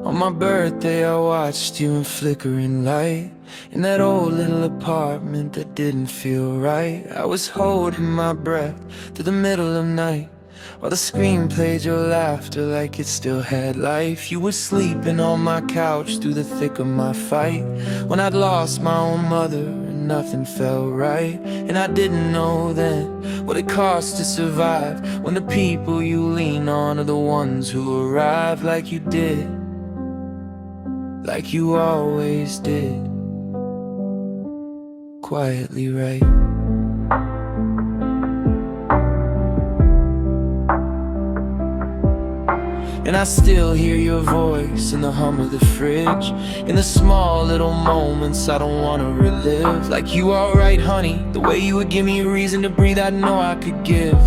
On my birthday I watched you in flickering light, in that old little apartment that didn't feel right. I was holding my breath through the middle of night, while the screen played your laughter like it still had life. You were sleeping on my couch through the thick of my fight, when I'd lost my own mother and nothing felt right. And I didn't know then what it cost to survive, when the people you lean on are the ones who arrive. Like you did, like you always did, quietly right. And I still hear your voice in the hum of the fridge, in the small little moments I don't wanna relive. Like you alright honey, the way you would give me a reason to breathe I know I could give.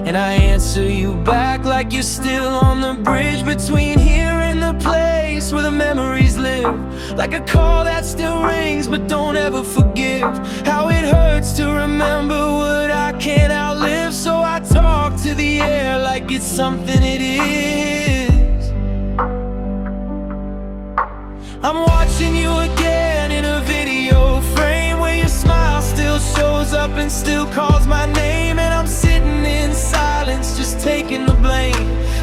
And I answer you back like you're still on the bridge between here and the place where the memories live. Like a call that still rings but don't ever forgive. How it hurts to remember what I can't outlive. So I talk to the air like it's something it is. I'm watching you again in a video frame, where your smile still shows up and still calls my name. And I'm sitting in silence, just taking the blame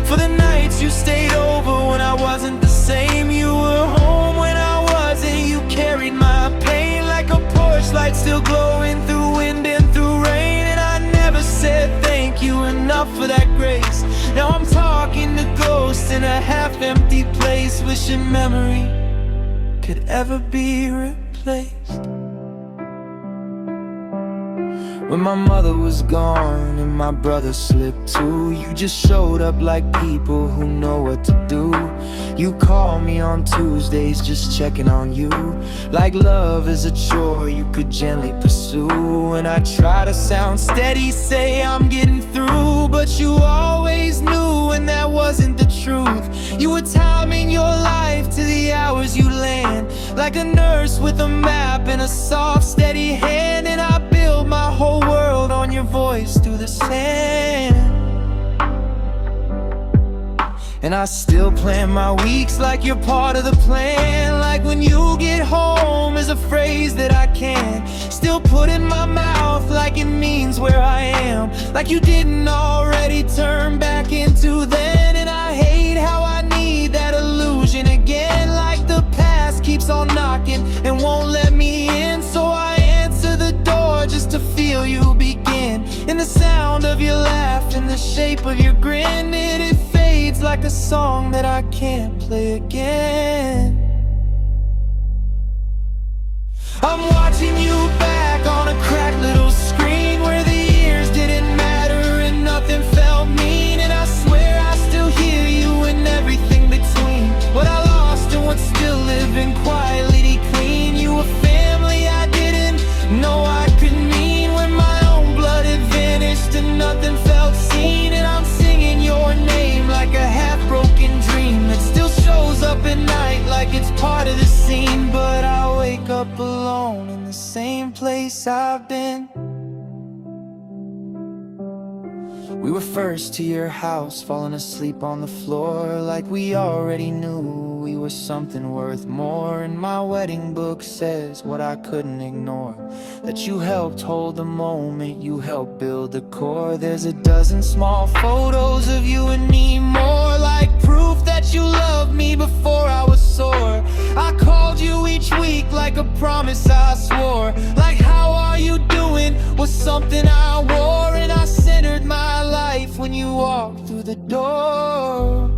for the nights you stayed over when I wasn't the same. You were home when I wasn't, you carried my pain like a porch light still glowing through wind and through rain. And I never said thank you enough for that grace. Now I'm talking to ghosts in a half-empty place, wishing memory could ever be replaced. When my mother was gone and my brother slipped too, you just showed up like people who know what to do. You call me on Tuesdays just checking on you, like love is a chore you could gently pursue. And I try to sound steady, say I'm getting through, but you always knew and that wasn't the truth. You were timing your life to the hours you land, like a nurse with a map and a soft steady hand. And I built my whole world on your voice through the sand. And I still plan my weeks like you're part of the plan. Like when you get home is a phrase that I can't still put in my mouth, like it means where I am, like you didn't already turn back into then. And I hate how I need that illusion again, like the past keeps on knocking and won't let me in. So I answer the door just to feel you begin, in the sound of your laugh and the shape of your grin. It fades like a song that I can't play again. I'm watching you back on a cracked little screen, where the years didn't matter and nothing felt mean. And I swear I still hear you in everything between what I lost and what's still living quietly clean. You were family I didn't know I could mean, when my own blood had vanished and nothing felt seen. And I'm singing your name like a half-broken dream that still shows up at night like it's part of the scene. But I wake up alone in the same place I've been. We were first to your house, falling asleep on the floor, like we already knew we were something worth more. And my wedding book says what I couldn't ignore, that you helped hold the moment, you helped build the core. There's a dozen small photos of you and me more, like proof that you loved me before I was sore. I called you each week like a promise I swore, like how are you doing was something I wore. And I centered my life when you walked through the door.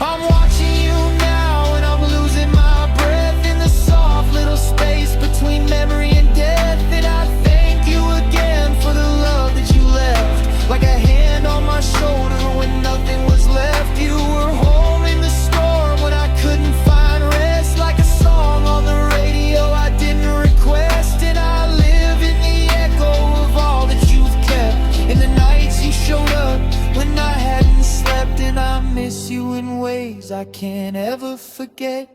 I'm watching you now and I'm losing my breath in the soft little space between memory and death. And I thank you again for the love that you left, like a hand on my shoulder when nothing was left. You were home in the storm when I couldn't find rest, like a song on the radio I didn't request. And I live in the echo of all that you've kept, in the nights you showed up when I hadn't slept. And I miss you in ways I can't ever forget.